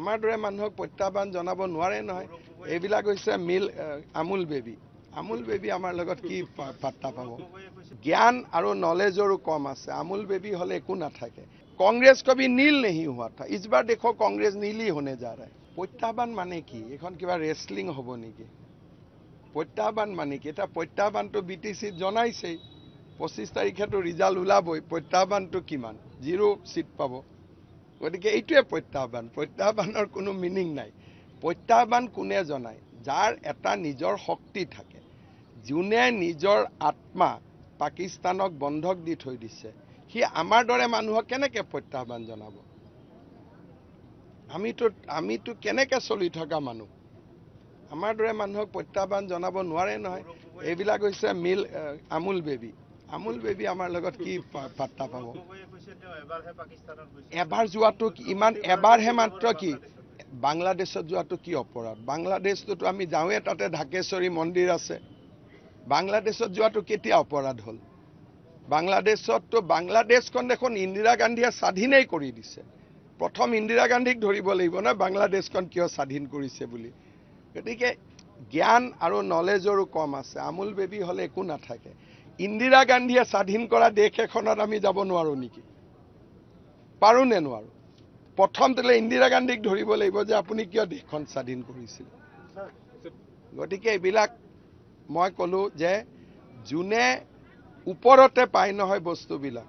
আমাৰ দৰে মানুহক প্ৰত্যাহ্বান জনাব নোৱাৰে নহয় এইবিলাক হৈছে আমুল বেবী আমাৰ লগত কি পাত্তা পাব জ্ঞান আৰু নলেজৰো কম আছে আমুল बेबी হলে একো নাথাকে कांग्रेस कभी नील नहीं हुआ था इस बार देखो कांग्रेस नील ही होने जा रहा है प्रत्याह্বান माने की এখন কিবা রেসলিং হব নেকি प्रत्याह্বান माने की এটা प्रत्याह্বান তো বিটিসি জনাইছে 25 তাৰিখে তো ৰিজাল্ট ওলাবই प्रत्याह্বান তো কিমান 0 সিট পাব গতিকে এইটোৱে प्रत्याह্বানৰ কোনো মিনিং নাই प्रत्याह্বান কোনে জনায় যাৰ এটা নিজৰ শক্তি থাকে যোনে নিজৰ আত্মা পাকিস্তানক বন্ধক দি থৈ দিছে হি আমাৰ দৰে মানুহক কেনেকৈ প্ৰত্যাহ্বান জনাব আমিতো কেনেকৈ চলি থকা মানুহ আমাৰ দৰে মানুহক প্ৰত্যাহ্বান জনাব নোৱাৰে নহয় এইবিলাক হৈছে আমুল বেবী আমাৰ লগত কি পাত্তা পাব এবাৰ যোৱাটো ইমান এবাৰহে মাত্ৰ কি বাংলাদেশত যোৱাটো কি অপৰাধ বাংলাদেশতো আমি যাওঁৱে তাতে ঢাকেশ্বৰী মন্দিৰ আছে বাংলাদেশত যোৱাটো কেতিয়া অপৰাধ হল বাংলাদেশখন দেখোন ইন্দিৰা গান্ধীয়ে স্বাধীনেই কৰি দিছে প্ৰথম ইন্দিৰা গান্ধীক ধৰিব লাগিব না বাংলাদেশখন কিয় স্বাধীন কৰিছে বুলি গতিকে জ্ঞান আৰু নলেজৰো কম আছে আমুল বেবী হলে একো নাথাকে ইন্দিৰা গান্ধীয়ে স্বাধীন কৰা দেশ এখনত আমি যাব নোৱাৰো নেকি পাৰো নে নোৱাৰো প্ৰথম তেলে ইন্দিৰা গান্ধীক ধৰিব লাগিব যে আপুনি কিয় দেশখন স্বাধীন কৰিছিল গতিকে এইবিলাক মই কলো যে যোনে ऊपरते पाए न बस्तुबिला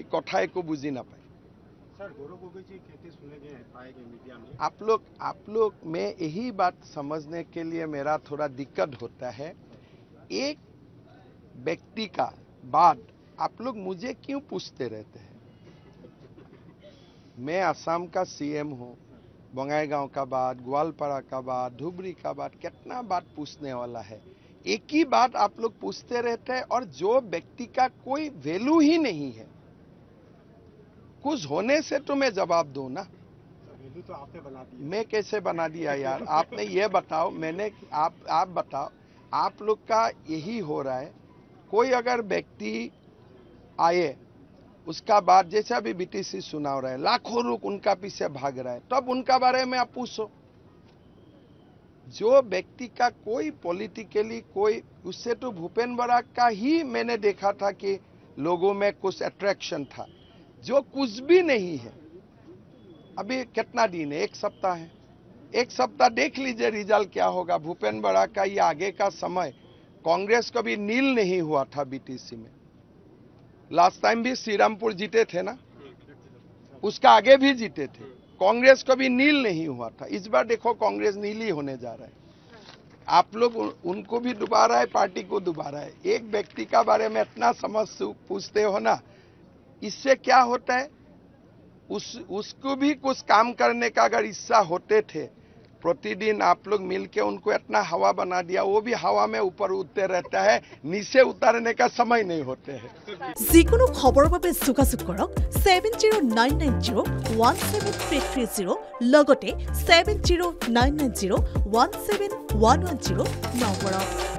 कथा एक बुझी ना पाए आप लोग में यही बात समझने के लिए मेरा थोड़ा दिक्कत होता है एक व्यक्ति का बात आप लोग मुझे क्यों पूछते रहते हैं मैं असम का सीएम हूँ बंगाईगांव का बात ग्वालपाड़ा का बात धुबरी का बात कितना बात पूछने वाला है एक ही बात आप लोग पूछते रहते हैं और जो व्यक्ति का कोई वैल्यू ही नहीं है कुछ होने से तो मैं जवाब दूं ना वैल्यू तो आपने बना दिया मैं कैसे बना दिया यार आपने ये बताओ मैंने आप बताओ आप लोग का यही हो रहा है कोई अगर व्यक्ति आए उसका बाद जैसे अभी बीटीसी सुना रहा है लाखों लोग उनका पीछे भाग रहा है तब उनका बारे में आप पूछो जो व्यक्ति का कोई पॉलिटिकली कोई उससे तो भूपेंद्र बराक का ही मैंने देखा था कि लोगों में कुछ अट्रैक्शन था जो कुछ भी नहीं है अभी कितना दिन है एक सप्ताह देख लीजिए रिजल्ट क्या होगा भूपेंद्र बराक का ये आगे का समय कांग्रेस कभी नील नहीं हुआ था बीटीसी में लास्ट टाइम भी श्रीरामपुर जीते थे ना उसका आगे भी जीते थे कांग्रेस कभी नील नहीं हुआ था इस बार देखो कांग्रेस नीली होने जा रहा है आप लोग उनको भी डुबा रहा है पार्टी को डुबा रहा है एक व्यक्ति का बारे में इतना समझ पूछते हो ना इससे क्या होता है उसको भी कुछ काम करने का अगर इच्छा होते थे प्रतिदिन आप लोग मिलके उनको इतना हवा बना दिया वो भी हवा में ऊपर उठते रहता है नीचे उतारने का समय नहीं होते हैं যিকোনো খবৰৰ বাবে যোগাযোগ কৰক 7099017330 লগতে 7099017110 নম্বৰত